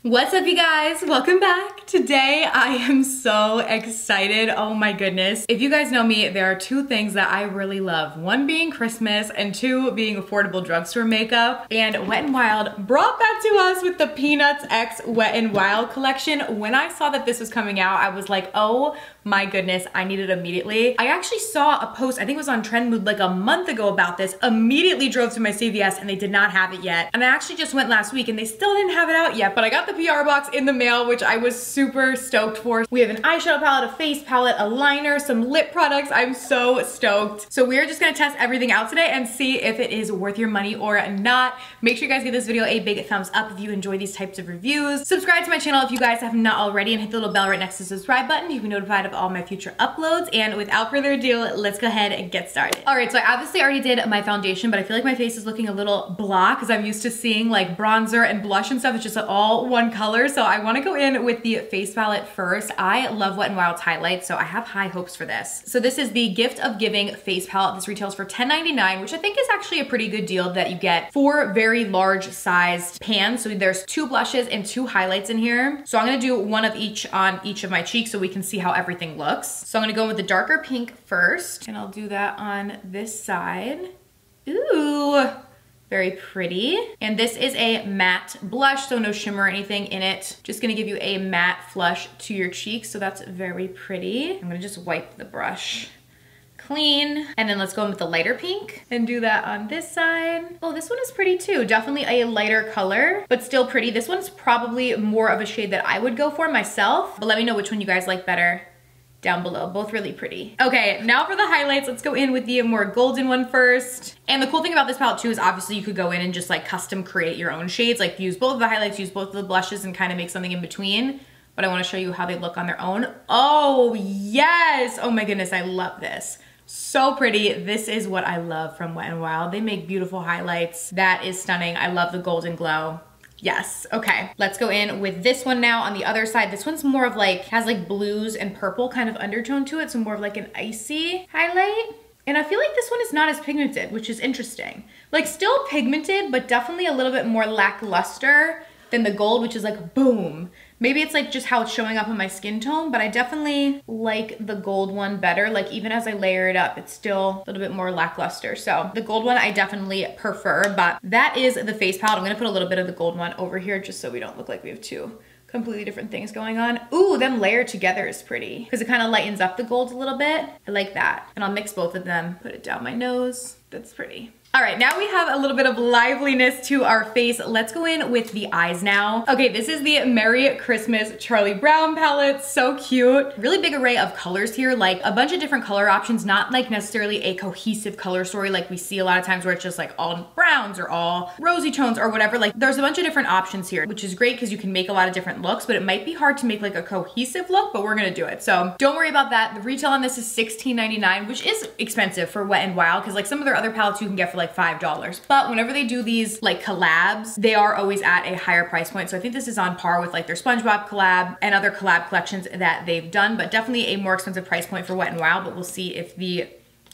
What's up, you guys? Welcome back. Today I am so excited. Oh my goodness. If you guys know me, there are two things that I really love. One being Christmas and two being affordable drugstore makeup. And Wet n Wild brought that to us with the Peanuts X Wet n Wild collection. When I saw that this was coming out, I was like, oh my goodness, I need it immediately. I actually saw a post, I think it was on Trend Mood like a month ago about this, immediately drove to my CVS and they did not have it yet. And I actually just went last week and they still didn't have it out yet, but I got the PR box in the mail, which I was super stoked for. We have an eyeshadow palette, a face palette, a liner, some lip products. I'm so stoked. So we're just gonna test everything out today and see if it is worth your money or not. Make sure you guys give this video a big thumbs up if you enjoy these types of reviews. Subscribe to my channel if you guys have not already and hit the little bell right next to the subscribe button. You'll be notified of all my future uploads. And without further ado, let's go ahead and get started. All right, so I obviously already did my foundation, but I feel like my face is looking a little blah because I'm used to seeing like bronzer and blush and stuff. It's just all one color. So I wanna go in with the face palette first. I love Wet n Wild's highlights, so I have high hopes for this. So this is the Gift of Giving face palette. This retails for $10.99, which I think is actually a pretty good deal that you get 4 very large sized pans. So there's 2 blushes and 2 highlights in here. So I'm gonna do one of each on each of my cheeks so we can see how everything looks. So I'm gonna go in with the darker pink first, and I'll do that on this side. Ooh. Very pretty. And this is a matte blush, so no shimmer or anything in it. Just gonna give you a matte flush to your cheeks, so that's very pretty. I'm gonna just wipe the brush clean. And then let's go in with the lighter pink and do that on this side. Oh, this one is pretty too. Definitely a lighter color, but still pretty. This one's probably more of a shade that I would go for myself, but let me know which one you guys like better down below. Both really pretty. Okay, now for the highlights. Let's go in with the more golden one first. And the cool thing about this palette too is obviously you could go in and just like custom create your own shades, like use both of the highlights, use both of the blushes, and kind of make something in between. But I want to show you how they look on their own. Oh yes! Oh my goodness, I love this. So pretty. This is what I love from Wet n Wild. They make beautiful highlights. That is stunning. I love the golden glow. Yes, okay. Let's go in with this one now on the other side. This one's more of like, has like blues and purple kind of undertone to it, so more of like an icy highlight. And I feel like this one is not as pigmented, which is interesting. Like still pigmented, but definitely a little bit more lackluster than the gold, which is like boom. Maybe it's like just how it's showing up on my skin tone, but I definitely like the gold one better. Like even as I layer it up, it's still a little bit more lackluster. So the gold one I definitely prefer, but that is the face palette. I'm gonna put a little bit of the gold one over here just so we don't look like we have 2 completely different things going on. Ooh, them layered together is pretty because it kind of lightens up the gold a little bit. I like that. And I'll mix both of them, put it down my nose. That's pretty. All right, now we have a little bit of liveliness to our face. Let's go in with the eyes now. Okay, this is the Merry Christmas Charlie Brown palette. So cute. Really big array of colors here, like a bunch of different color options, not like necessarily a cohesive color story like we see a lot of times where it's just like all browns or all rosy tones or whatever. Like there's a bunch of different options here, which is great because you can make a lot of different looks, but it might be hard to make like a cohesive look, but we're gonna do it. So don't worry about that. The retail on this is $16.99, which is expensive for Wet n Wild because like some of their other palettes you can get for like $5. But whenever they do these like collabs, they are always at a higher price point. So I think this is on par with like their SpongeBob collab and other collab collections that they've done, but definitely a more expensive price point for Wet n Wild, but we'll see if the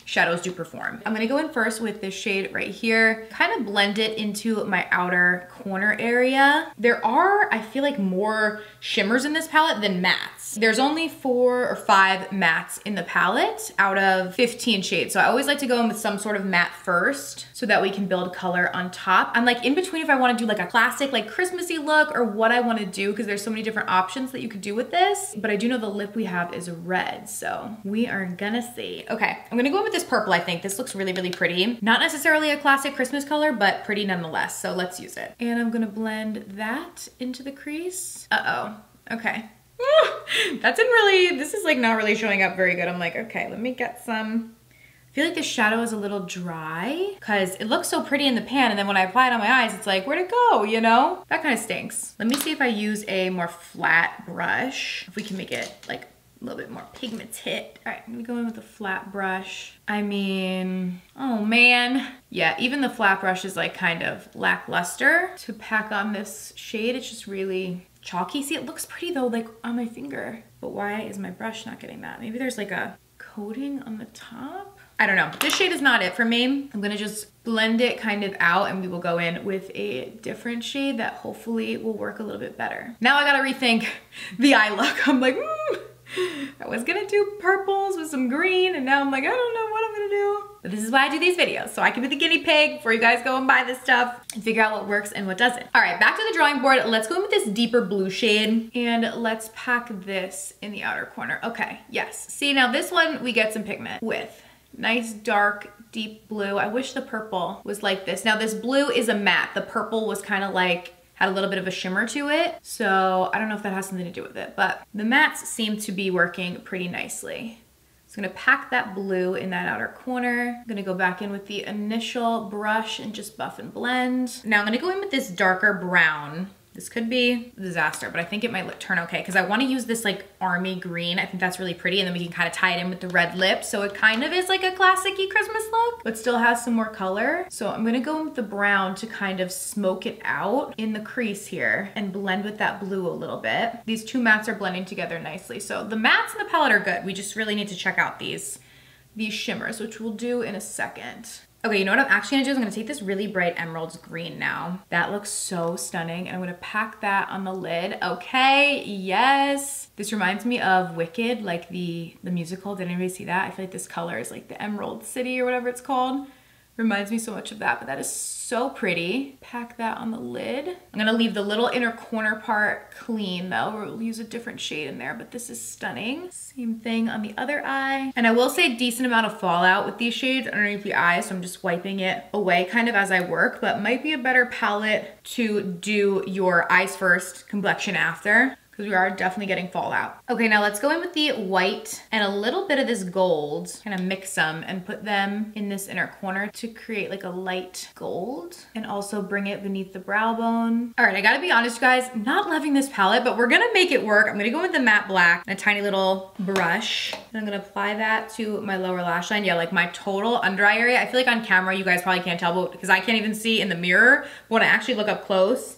shadows do perform. I'm gonna go in first with this shade right here, kind of blend it into my outer corner area. There are, I feel like, more shimmers in this palette than mattes. There's only 4 or 5 mattes in the palette out of 15 shades. So I always like to go in with some sort of matte first so that we can build color on top. I'm like in between if I wanna do like a classic, like Christmassy look or what I wanna do because there's so many different options that you could do with this. But I do know the lip we have is red, so we are gonna see. Okay, I'm gonna go in with this purple, I think. This looks really, really pretty. Not necessarily a classic Christmas color, but pretty nonetheless. So let's use it. And I'm gonna blend that into the crease. Uh-oh, okay. That didn't really, this is like not really showing up very good. I'm like, okay, let me get some. I feel like the shadow is a little dry because it looks so pretty in the pan, and then when I apply it on my eyes, it's like, where'd it go, you know? That kind of stinks. Let me see if I use a more flat brush, if we can make it like a little bit more pigmented. All right, I'm gonna go in with a flat brush. I mean, oh man. Yeah, even the flat brush is like kind of lackluster to pack on this shade. It's just really chalky. See, it looks pretty though, like on my finger. But why is my brush not getting that? Maybe there's like a coating on the top? I don't know. This shade is not it for me. I'm gonna just blend it kind of out and we will go in with a different shade that hopefully will work a little bit better. Now I gotta rethink the eye look. I'm like, I was gonna do purples with some green and now I'm like, I don't know what I'm gonna do. But this is why I do these videos, so I can be the guinea pig before you guys go and buy this stuff and figure out what works and what doesn't. All right, back to the drawing board. Let's go in with this deeper blue shade and let's pack this in the outer corner. Okay, yes. See, now this one we get some pigment with. Nice dark deep blue. I wish the purple was like this. Now this blue is a matte. The purple was kind of like, had a little bit of a shimmer to it. So I don't know if that has something to do with it, but the mattes seem to be working pretty nicely. So I'm gonna pack that blue in that outer corner. I'm gonna go back in with the initial brush and just buff and blend. Now I'm gonna go in with this darker brown. This could be a disaster, but I think it might turn okay because I want to use this like army green. I think that's really pretty, and then we can kind of tie it in with the red lip. So it kind of is like a classic-y Christmas look, but still has some more color. So I'm gonna go in with the brown to kind of smoke it out in the crease here and blend with that blue a little bit. These two mattes are blending together nicely. So the mattes in the palette are good. We just really need to check out these shimmers, which we'll do in a second. Okay, you know what I'm actually gonna do is I'm gonna take this really bright emerald green now. That looks so stunning, and I'm gonna pack that on the lid. Okay, yes. This reminds me of Wicked, like the musical. Did anybody see that? I feel like this color is like the Emerald City or whatever it's called. Reminds me so much of that, but that is so pretty. Pack that on the lid. I'm gonna leave the little inner corner part clean though. We'll use a different shade in there, but this is stunning. Same thing on the other eye. And I will say decent amount of fallout with these shades underneath the eye, so I'm just wiping it away kind of as I work, but might be a better palette to do your eyes first, complexion after, because we are definitely getting fallout. Okay, now let's go in with the white and a little bit of this gold, kind of mix them and put them in this inner corner to create like a light gold and also bring it beneath the brow bone. All right, I gotta be honest, you guys, not loving this palette, but we're gonna make it work. I'm gonna go with the matte black and a tiny little brush. And I'm gonna apply that to my lower lash line. Yeah, like my total under eye area. I feel like on camera, you guys probably can't tell, but because I can't even see in the mirror, but when I actually look up close,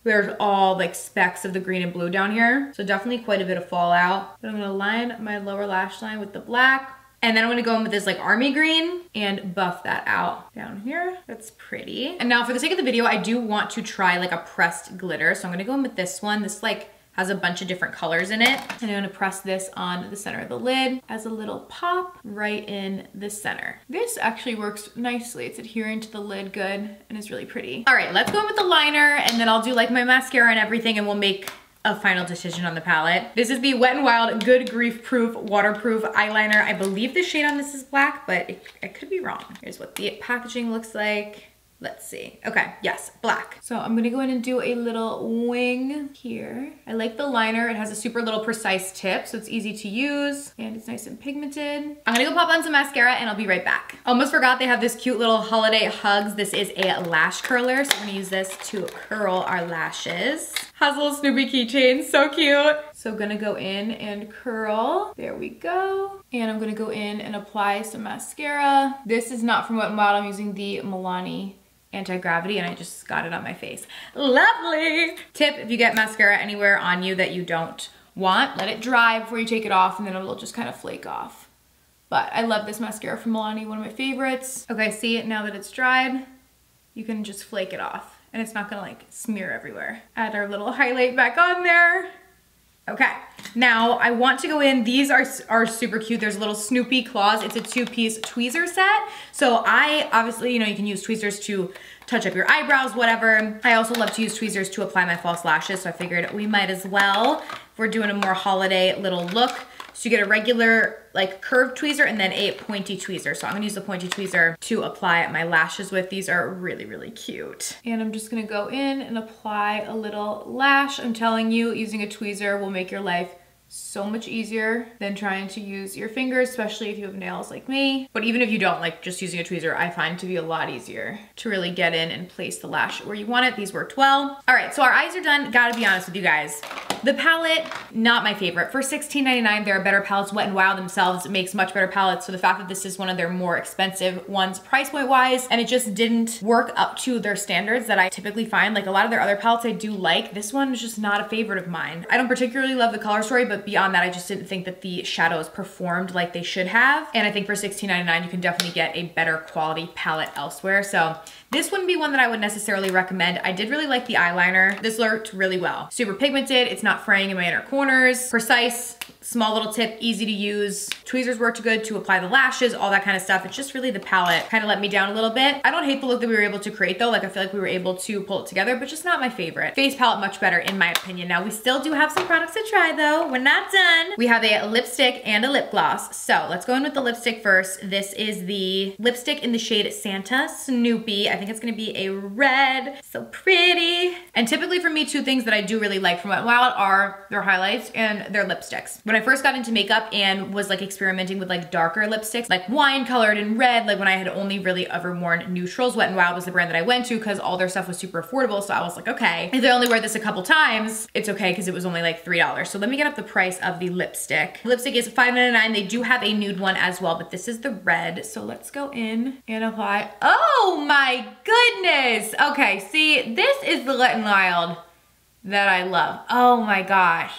there's all like specks of the green and blue down here. So definitely quite a bit of fallout. But I'm gonna line my lower lash line with the black. And then I'm gonna go in with this like army green and buff that out down here. That's pretty. And now for the sake of the video, I do want to try like a pressed glitter. So I'm gonna go in with this one. This like has a bunch of different colors in it. And I'm gonna press this on the center of the lid as a little pop right in the center. This actually works nicely. It's adhering to the lid good and is really pretty. All right, let's go in with the liner and then I'll do like my mascara and everything and we'll make a final decision on the palette. This is the Wet n Wild Good Grief Proof Waterproof Eyeliner. I believe the shade on this is black, but I could be wrong. Here's what the packaging looks like. Let's see. Okay, yes, black. So I'm gonna go in and do a little wing here. I like the liner. It has a super little precise tip, so it's easy to use and it's nice and pigmented. I'm gonna go pop on some mascara and I'll be right back. Almost forgot they have this cute little holiday hugs. This is a lash curler, so I'm gonna use this to curl our lashes. Has a little Snoopy keychain, so cute. So gonna go in and curl. There we go. And I'm gonna go in and apply some mascara. This is not from Wet n Wild. I'm using the Milani anti-gravity and I just got it on my face. Lovely! Tip, if you get mascara anywhere on you that you don't want, let it dry before you take it off and then it'll just kind of flake off. But I love this mascara from Milani, one of my favorites. Okay, see, now that it's dried, you can just flake it off and it's not gonna like smear everywhere. Add our little highlight back on there. Okay, now I want to go in, these are super cute. There's little Snoopy claws. It's a 2-piece tweezer set. So I obviously, you know, you can use tweezers to touch up your eyebrows, whatever. I also love to use tweezers to apply my false lashes. So I figured we might as well, if we're doing a more holiday little look. So you get a regular like curved tweezer and then a pointy tweezer. So I'm gonna use the pointy tweezer to apply my lashes with. These are really, really cute. And I'm just gonna go in and apply a little lash. I'm telling you, using a tweezer will make your life so much easier than trying to use your fingers, especially if you have nails like me. But even if you don't, like just using a tweezer, I find to be a lot easier to really get in and place the lash where you want it. These worked well. All right, so our eyes are done. Gotta be honest with you guys. The palette, not my favorite. For $16.99, there are better palettes. Wet n Wild themselves makes much better palettes. So the fact that this is one of their more expensive ones price point wise, and it just didn't work up to their standards that I typically find. Like a lot of their other palettes I do like. This one is just not a favorite of mine. I don't particularly love the color story, but beyond that, I just didn't think that the shadows performed like they should have. And I think for $16.99, you can definitely get a better quality palette elsewhere. So this wouldn't be one that I would necessarily recommend. I did really like the eyeliner. This worked really well. Super pigmented, it's not fraying in my inner corners, precise, small little tip, easy to use. Tweezers worked good to apply the lashes, all that kind of stuff. It's just really the palette kind of let me down a little bit. I don't hate the look that we were able to create though. Like I feel like we were able to pull it together, but just not my favorite. Face palette much better in my opinion. Now we still do have some products to try though. We're not done. We have a lipstick and a lip gloss. So let's go in with the lipstick first. This is the lipstick in the shade Santa Snoopy. I think it's gonna be a red, so pretty. And typically for me, two things that I do really like from Wet n Wild are their highlights and their lipsticks. When I first got into makeup and was like experimenting with like darker lipsticks, like wine colored and red, like when I had only really ever worn neutrals, Wet n Wild was the brand that I went to because all their stuff was super affordable. So I was like, okay, if I only wear this a couple times, it's okay because it was only like $3. So let me get up the price of the lipstick. The lipstick is $5.99. They do have a nude one as well, but this is the red. So let's go in and apply. Oh my goodness. Okay, see, this is the Wet n Wild that I love. Oh my gosh.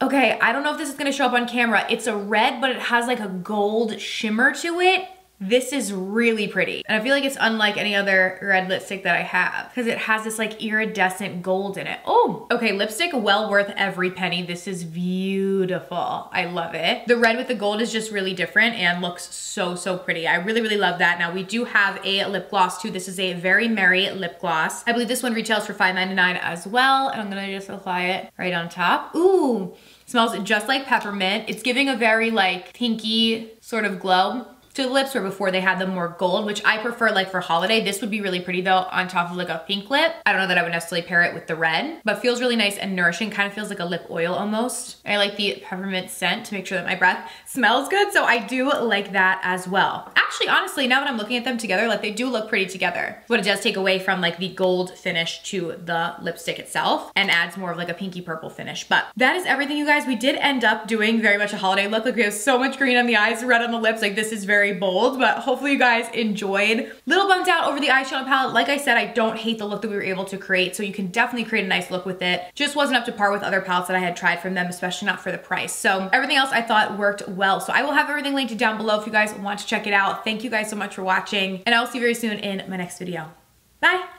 Okay, I don't know if this is gonna show up on camera. It's a red, but it has like a gold shimmer to it. This is really pretty. And I feel like it's unlike any other red lipstick that I have because it has this like iridescent gold in it. Oh, okay, lipstick well worth every penny. This is beautiful. I love it. The red with the gold is just really different and looks so, so pretty. I really, really love that. Now we do have a lip gloss too. This is a Very Merry lip gloss. I believe this one retails for $5.99 as well. And I'm gonna just apply it right on top. Ooh, smells just like peppermint. It's giving a very like pinky sort of glow to the lips where before they had them more gold, which I prefer like for holiday. This would be really pretty though on top of like a pink lip. I don't know that I would necessarily pair it with the red, but feels really nice and nourishing. Kind of feels like a lip oil almost. I like the peppermint scent to make sure that my breath smells good. So I do like that as well. Actually, honestly, now that I'm looking at them together, like they do look pretty together. But it does take away from like the gold finish to the lipstick itself and adds more of like a pinky purple finish. But that is everything, you guys. We did end up doing very much a holiday look. Like we have so much green on the eyes, red on the lips. Like this is very bold, but hopefully you guys enjoyed. Little bumped out over the eyeshadow palette. Like I said, I don't hate the look that we were able to create, so you can definitely create a nice look with it. Just wasn't up to par with other palettes that I had tried from them, especially not for the price. So everything else I thought worked well. So I will have everything linked down below if you guys want to check it out. Thank you guys so much for watching, and I'll see you very soon in my next video. Bye.